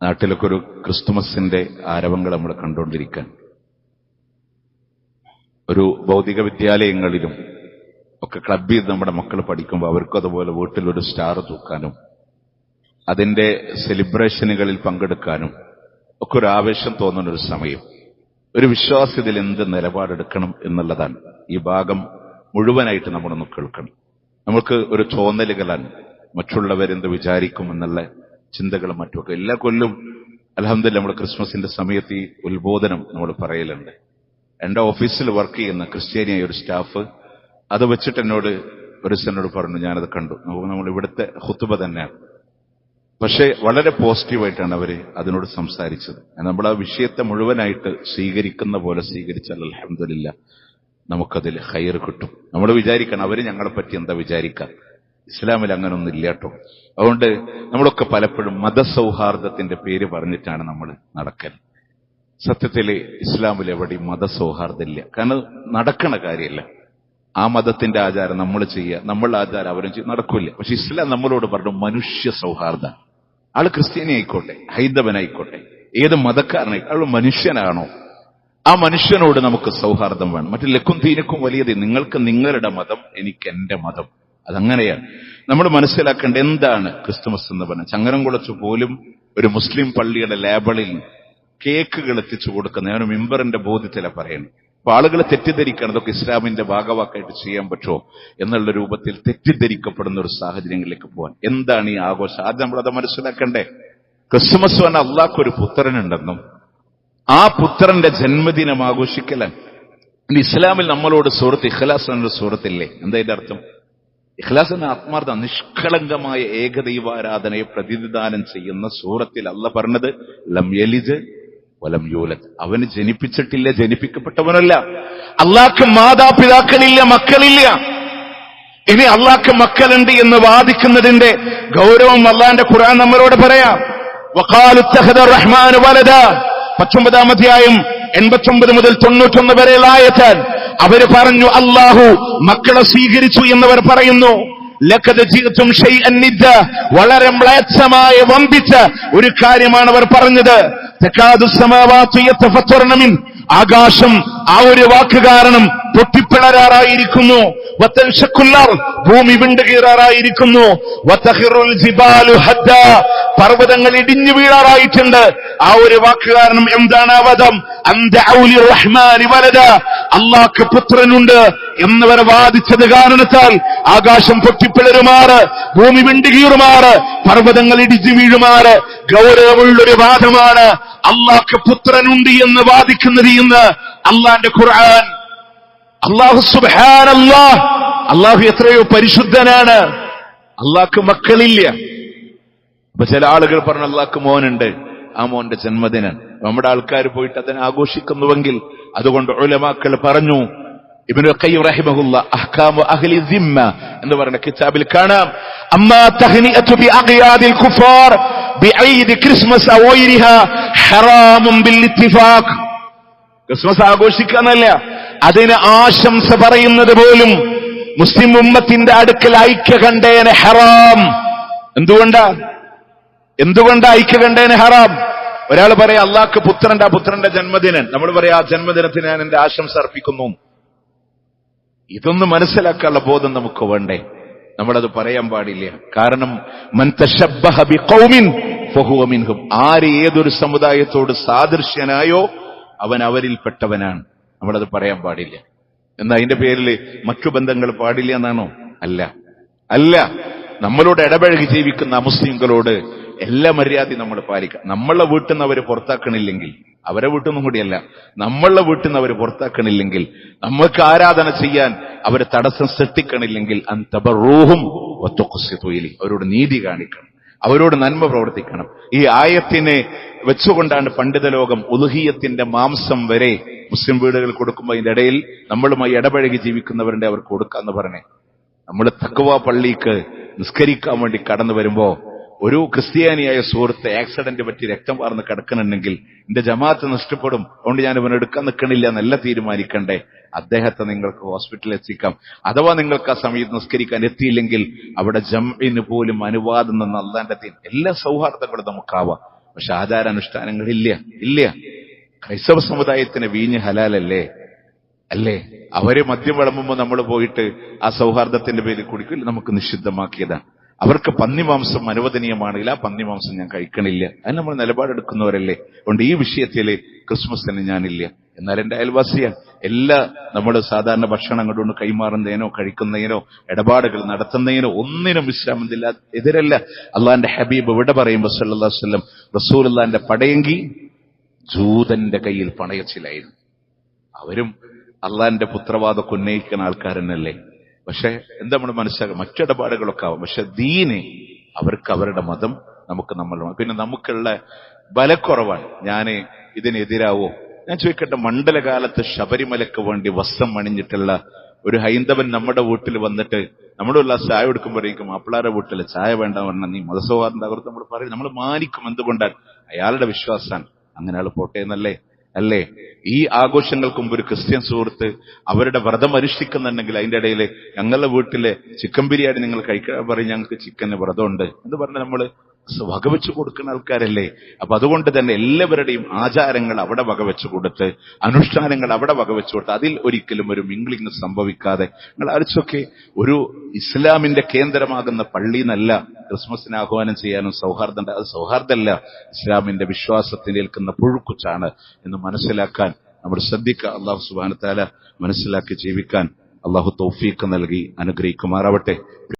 നാട്ടിലൊക്കെ ഒരു ക്രിസ്തുമസിന്റെ ആരവങ്ങൾ നമ്മൾ കണ്ടുകൊണ്ടിരിക്കാൻ, ഒരു ഭൗതിക വിദ്യാലയങ്ങളിലും ഒക്കെ ക്ലബിൽ നമ്മുടെ മക്കൾ പഠിക്കുമ്പോൾ അവർക്കും അതുപോലെ വീട്ടിലൊരു സ്റ്റാർ തൂക്കാനും അതിന്റെ സെലിബ്രേഷനുകളിൽ പങ്കെടുക്കാനും ഒക്കെ ഒരു ആവേശം തോന്നുന്ന ഒരു സമയം. ഒരു വിശ്വാസ്യതയിൽ എന്ത് നിലപാടെടുക്കണം എന്നുള്ളതാണ് ഈ ഭാഗം മുഴുവനായിട്ട് നമ്മളൊന്ന് കേൾക്കണം. നമുക്ക് ഒരു തോന്നലുകളാണ് മറ്റുള്ളവരെന്ത് വിചാരിക്കും എന്നുള്ള ചിന്തകളും മറ്റുമൊക്കെ. എല്ലാ കൊല്ലും അൽഹംദുലില്ലാഹ് നമ്മൾ ക്രിസ്മസിന്റെ സമയത്ത് ഈ ഉത്ബോധനം നമ്മൾ പറയലുണ്ട്. എന്റെ ഓഫീസിൽ വർക്ക് ചെയ്യുന്ന ക്രിസ്ത്യാനിയായ ഒരു സ്റ്റാഫ് അത് വെച്ചിട്ട് എന്നോട് പറഞ്ഞു, ഞാനത് കണ്ടു. നമ്മൾ ഇവിടുത്തെ ഖുതുബ തന്നെയാണ്, പക്ഷേ വളരെ പോസിറ്റീവായിട്ടാണ് അവര് അതിനോട് സംസാരിച്ചത്. നമ്മൾ ആ വിഷയത്തെ മുഴുവനായിട്ട് സ്വീകരിക്കുന്ന പോലെ സ്വീകരിച്ചാൽ അൽഹംദുലില്ലാഹ് നമുക്കതിൽ ഖൈർ കിട്ടും. നമ്മൾ വിചാരിക്കണം അവര് ഞങ്ങളെ പറ്റി എന്താ വിചാരിക്കാൻ. ഇസ്ലാമിൽ അങ്ങനൊന്നും ഇല്ലാട്ടോ. അതുകൊണ്ട് നമ്മളൊക്കെ പലപ്പോഴും മതസൗഹാർദ്ദത്തിന്റെ പേര് പറഞ്ഞിട്ടാണ് നമ്മൾ നടക്കൽ. സത്യത്തില് ഇസ്ലാമിൽ എവിടെയും മതസൗഹാർദ്ദമില്ല. കാരണം നടക്കണ കാര്യമല്ല. ആ മതത്തിന്റെ ആചാരം നമ്മൾ ചെയ്യുക, നമ്മളുടെ ആചാരം അവരും ചെയ്യുക, നടക്കില്ല. പക്ഷെ ഇസ്ലാം നമ്മളോട് പറഞ്ഞു മനുഷ്യ സൗഹാർദ്ദം. ആള് ക്രിസ്ത്യാനി ആയിക്കോട്ടെ, ഹൈന്ദവനായിക്കോട്ടെ, ഏത് മതക്കാരനായിക്കോട്ടെ, ആള് മനുഷ്യനാണോ, ആ മനുഷ്യനോട് നമുക്ക് സൗഹാർദ്ദം വേണം. മറ്റു ലക്കും തീനക്കും വലിയത്, നിങ്ങൾക്ക് നിങ്ങളുടെ മതം, എനിക്ക് എന്റെ മതം. അതങ്ങനെയാണ് നമ്മൾ മനസ്സിലാക്കേണ്ട. എന്താണ് ക്രിസ്തുമസ് എന്ന് പറഞ്ഞാൽ, ചങ്ങരംകുളത്ത് പോലും ഒരു മുസ്ലിം പള്ളിയുടെ ലേബിളിൽ കേക്കുകൾ എത്തിച്ചു കൊടുക്കുന്ന ഞാൻ മിമ്പറിന്റെ ബോധ്യത്തിലാണ് പറയുന്നത്. അപ്പൊ ആളുകൾ തെറ്റിദ്ധരിക്കണം അതൊക്കെ ഇസ്ലാമിന്റെ ഭാഗവാക്കായിട്ട് ചെയ്യാൻ പറ്റുമോ എന്നുള്ള രൂപത്തിൽ തെറ്റിദ്ധരിക്കപ്പെടുന്ന ഒരു സാഹചര്യങ്ങളിലേക്ക് പോകാൻ. എന്താണ് ഈ ആഘോഷം? ആദ്യം നമ്മളത് മനസ്സിലാക്കണ്ടേ. ക്രിസ്തുമസ് പറഞ്ഞാൽ അള്ളാഹ്ക്കൊരു പുത്രനുണ്ടെന്നും ആ പുത്രന്റെ ജന്മദിനം ആഘോഷിക്കലാണ്. ഇസ്ലാമിൽ നമ്മളോട് സൂറത്ത് ഇഖ്ലാസ് എന്നൊരു സൂറത്തില്ലേ? എന്താ ഇതിന്റെ അർത്ഥം? ഇഖ്ലാസ് എന്ന ആത്മാർത്ഥ നിഷ്കളങ്കമായ ഏകദൈവാരാധനയെ പ്രതിനിധാനം ചെയ്യുന്ന സൂറത്തിൽ അള്ളാഹ് പറഞ്ഞത് ലം യലിദ് വലം യൂലദ്. അവന് ജനിപ്പിച്ചിട്ടില്ല, ജനിപ്പിക്കപ്പെട്ടവനല്ല. അള്ളാഹ്ക്ക് മാതാപിതാക്കളില്ല, മക്കളില്ല. ഇനി അള്ളാഹ്ക്ക് മക്കളുണ്ട് എന്ന് വാദിക്കുന്നതിന്റെ ഗൗരവം അള്ളാന്റെ ഖുർആൻ നമ്മളോട് പറയാം. വഖാലു ഇത്തഖദ റഹ്മാനു വലദ 19 അധ്യായം 89 മുതൽ 91 വരെയുള്ള ആയത്താൻ അവര് പറഞ്ഞു അള്ളാഹു മക്കളെ സ്വീകരിച്ചു എന്നവർ പറയുന്നു. ലഖദ് ജിഅ്തും ശൈഅൻ നിദ്ദ, വളരെ മ്ലേച്ഛമായ വമ്പിച്ച ഒരു കാര്യമാണ് അവർ പറഞ്ഞത്. തകാദു സമാവാതു യതഫത്തർന മിൻ, ആകാശം ആ ഒരു വാക്ക് കാരണം പൊട്ടിപ്പിളരാറായിരിക്കുന്നു. വതൻശഖുൽ അർദ്, ഭൂമി വിണ്ടുകീറാറായിരിക്കുന്നു. വതഖിറുൽ ജിബാലു ഹദ്ദ, പർവ്വതങ്ങൾ ഇടിഞ്ഞു വീഴാറായിട്ടുണ്ട്. ആ ഒരു വാക്ക് കാരണം എന്താണ് അവധം? അൻദഉലി റഹ്മാനി വലദ, അല്ലാഹ്ക്ക് പുത്രനുണ്ട് എന്നവർ വാദിച്ചത് കാരണത്താൽ ആകാശം പൊട്ടിപ്പിളരുമാറ്, ഭൂമി വിണ്ടുകീറുമാറ്, പർവ്വതങ്ങൾ ഇടിഞ്ഞു വീഴുമാറ് ഗൗരവമുള്ളൊരു വാദമാണ് അല്ലാഹ്ക്ക് പുത്രനുണ്ട് എന്ന് വാദിക്കുന്നത് എന്ന് അള്ളാന്റെ ഖുർആൻ. അല്ലാഹു സുബ്ഹാനല്ലാഹ്, അല്ലാഹു എത്രയോ പരിശുദ്ധനാണ്. അല്ലാഹ്ക്ക് മക്കളില്ല. അപ്പൊ ചില ആളുകൾ പറഞ്ഞു അല്ലാഹ്ക്ക് മോനുണ്ട്, ആ മോന്റെ ജന്മദിനം. നമ്മുടെ ആൾക്കാർ പോയിട്ട് അതിനെ ആഘോഷിക്കുന്നുവെങ്കിൽ അതുകൊണ്ട് ഉലമാക്കൾ പറഞ്ഞു, ഇബ്നുൽ ഖയ്യിം റഹിമഹുല്ലാ അഹ്കാമു അഹ്ലി സിമ്മ എന്ന് പറയുന്ന കിതാബിൽ കാണാം, അമ്മാ തഹ്നിഅതു ബി അഖിയാദിൽ കുഫാർ ബിഈദ് ക്രിസ്മസ് ഔ ഗൈരിഹാ ഹറാമുൻ ബിൽ ഇത്തിഫാഖ്. ക്രിസ്മസ് ആഘോഷിക്കാനല്ല, അതിന് ആശംസ പറയുന്നത് പോലും മുസ്ലിം ഉമ്മത്തിന്റെ അടുക്കൽ ഐക്യകണ്ഠേന ഹറാം. എന്തുകൊണ്ടാ ഐക്യകണ്ഠേന ഹറാം? ഒരാൾ പറയാം അള്ളാഹ്ക്ക് പുത്രന്റെ, ആ പുത്രന്റെ ജന്മദിനം, നമ്മൾ പറയാം ആ ജന്മദിനത്തിന് ഞാൻ എന്റെ ആശംസ അർപ്പിക്കുന്നു. ഇതൊന്നും മനസ്സിലാക്കാനുള്ള ബോധം നമുക്ക് വേണ്ടേ? നമ്മളത് പറയാൻ പാടില്ല. കാരണം മൻ തശബ്ബഹ ബിഖൗമിൻ ഫഹുവ മിൻഹും, ആര് ഏതൊരു സമുദായത്തോട് സാദൃശ്യനായോ അവൻ അവരിൽപ്പെട്ടവനാണ്. നമ്മളത് പറയാൻ പാടില്ല. എന്നാ അതിന്റെ പേരിൽ മറ്റു ബന്ധങ്ങൾ പാടില്ല എന്നാണോ? അല്ല. നമ്മളോട് ഇടപഴകി ജീവിക്കുന്ന അമുസ്ലിങ്ങളോട് എല്ലാ മര്യാദയും നമ്മൾ പാലിക്കാം. നമ്മളെ വീട്ടിൽ നിന്ന് അവർ പുറത്താക്കണില്ലെങ്കിൽ, അവരെ വീട്ടിൽ നിന്നും കൂടിയല്ല, നമ്മളെ വീട്ടിൽ നിന്ന് അവർ പുറത്താക്കണില്ലെങ്കിൽ, നമ്മൾക്ക് ആരാധന ചെയ്യാൻ അവർ തടസ്സം സൃഷ്ടിക്കണില്ലെങ്കിൽ അൻതബറൂഹും വതുഖ്സിതു ഇലൈഹി, അവരോട് നീതി കാണിക്കണം, അവരോട് നന്മ പ്രവർത്തിക്കണം. ഈ ആയത്തിനെ വെച്ചുകൊണ്ടാണ് പണ്ഡിത ലോകം ഉളുഹിയത്തിന്റെ മാംസം വരെ മുസ്ലിം വീടുകൾ കൊടുക്കുമ്പോൾ അതിന്റെ ഇടയിൽ നമ്മളുമായി ഇടപഴകി ജീവിക്കുന്നവരുടെ അവർക്ക് കൊടുക്കാന്ന് പറഞ്ഞേ. നമ്മൾ തഖ്വ പള്ളിക്ക് നിസ്കരിക്കാൻ വേണ്ടി കടന്നു വരുമ്പോ ഒരു ക്രിസ്ത്യാനിയായ സുഹൃത്ത് ആക്സിഡന്റ് പറ്റി രക്തം വാർന്ന് കിടക്കുന്നുണ്ടെങ്കിൽ എന്റെ ജമാഅത്ത് നഷ്ടപ്പെടും, അതുകൊണ്ട് ഞാൻ ഇവനെ എടുക്കാൻ നിൽക്കണില്ല എന്നല്ല തീരുമാനിക്കണ്ടേ. അദ്ദേഹത്തെ നിങ്ങൾക്ക് ഹോസ്പിറ്റലിൽ എത്തിക്കാം. അഥവാ നിങ്ങൾക്ക് ആ സമയത്ത് നിസ്കരിക്കാൻ എത്തിയില്ലെങ്കിൽ അവിടെ ജംഇന് പോലും അനുവാദം നിന്ന് അല്ലാന്റെ എല്ലാ സൗഹാർദ്ദങ്ങളും നമുക്കാവാം. പക്ഷെ ആചാരാനുഷ്ഠാനങ്ങളില്ല. ഇല്ല. ക്രൈസ്തവ സമുദായത്തിന് വീഞ്ഞ് ഹലാലല്ലേ? അല്ലേ? അവര് മദ്യം വിളമ്പുമ്പോൾ നമ്മൾ പോയിട്ട് ആ സൗഹാർദ്ദത്തിന്റെ പേരിൽ കുടിക്കില്ല, നമുക്ക് നിഷിദ്ധമാക്കിയതാണ്. അവർക്ക് പന്നിമാംസം അനുവദനീയമാണെങ്കിൽ ആ പന്നിമാംസം ഞാൻ കഴിക്കണില്ല, അത് നമ്മൾ നിലപാടെടുക്കുന്നവരല്ലേ. അതുകൊണ്ട് ഈ വിഷയത്തിൽ ക്രിസ്മസിന് ഞാനില്ല. എന്നാൽ എന്റെ അയൽവാസിയാണ്. എല്ലാ നമ്മൾ സാധാരണ ഭക്ഷണം കൊണ്ട് കൈമാറുന്നതിനോ കഴിക്കുന്നതിനോ ഇടപാടുകൾ നടത്തുന്നതിനോ ഒന്നിനും ഇസ്ലാം എതിരല്ല. അള്ളാന്റെ ഹബീബ് ഇവിടെ പറയുമ്പോൾ സല്ലല്ലാഹു അലൈഹി വസല്ലം, റസൂലുള്ളാന്റെ പടയെങ്കിൽ ജൂതന്റെ കയ്യിൽ പണയച്ചിലായിരുന്നു. അവരും അള്ളാന്റെ പുത്രവാദമൊക്കെ ഉന്നയിക്കുന്ന ആൾക്കാരെന്നല്ലേ. പക്ഷെ എന്താ നമ്മൾ മനസ്സിലാക്കുക, മറ്റിടപാടുകളൊക്കെ ആവും. പക്ഷെ ദീന് അവർക്ക് അവരുടെ മതം, നമുക്ക് നമ്മളുടെ. പിന്നെ നമുക്കുള്ള ബലക്കുറവാണ്. ഞാൻ ഇതിനെതിരാവോ? ഞാൻ ചോദിക്കട്ടെ, മണ്ഡലകാലത്ത് ശബരിമലയ്ക്ക് വേണ്ടി വസ്ത്രം അണിഞ്ഞിട്ടുള്ള ഒരു ഹൈന്ദവൻ നമ്മുടെ വീട്ടിൽ വന്നിട്ട് നമ്മുടെ ചായ കൊടുക്കുമ്പോഴേക്കും മാപ്പിളാരുടെ വീട്ടിൽ ചായ വേണ്ട പറഞ്ഞാൽ നീ മതസൗഹാർദ്ദം തകർത്ത് നമ്മൾ പറയും, നമ്മൾ മാനിക്കും. എന്തുകൊണ്ടാണ്? അയാളുടെ വിശ്വാസമാണ്. അങ്ങനെ ആൾ പോട്ടെ എന്നല്ലേ. അല്ലേ? ഈ ആഘോഷങ്ങൾക്ക് മുമ്പ് ഒരു ക്രിസ്ത്യൻ സുഹൃത്ത് അവരുടെ വ്രതം അനുഷ്ഠിക്കുന്നുണ്ടെങ്കിൽ അതിന്റെ ഇടയിൽ ഞങ്ങളുടെ വീട്ടിലെ ചിക്കൻ ബിരിയാണി നിങ്ങൾ കഴിക്കാൻ പറയും, ഞങ്ങൾക്ക് ചിക്കന് വ്രതമുണ്ട് എന്ന് പറഞ്ഞ് നമ്മൾ വകവെച്ചു കൊടുക്കുന്ന ആൾക്കാരല്ലേ. അപ്പൊ അതുകൊണ്ട് തന്നെ എല്ലാവരുടെയും ആചാരങ്ങൾ അവിടെ വകവെച്ചു കൊടുത്ത്, അനുഷ്ഠാനങ്ങൾ അവിടെ വകവെച്ചു കൊടുത്ത്, അതിൽ ഒരിക്കലും ഒരു മിംഗ്ലിംഗ് സംഭവിക്കാതെ നിങ്ങൾ ആലോചിച്ചൊക്കെ, ഒരു ഇസ്ലാമിന്റെ കേന്ദ്രമാകുന്ന പള്ളിന്നല്ല ക്രിസ്മസിന് ആഹ്വാനം ചെയ്യാനും സൗഹാർദ്ദം. അത് സൗഹാർദ്ദമല്ല, ഇസ്ലാമിന്റെ വിശ്വാസത്തിൽ ഏൽക്കുന്ന പുഴുക്കുച്ചാണ് എന്ന് മനസ്സിലാക്കാൻ നമ്മൾ ശ്രദ്ധിക്കുക. അള്ളാഹു സുബ്ഹാനഹു വ തആല മനസ്സിലാക്കി ജീവിക്കാൻ അള്ളാഹു തൗഫീഖ് നൽകി അനുഗ്രഹിക്കുമാറാവട്ടെ.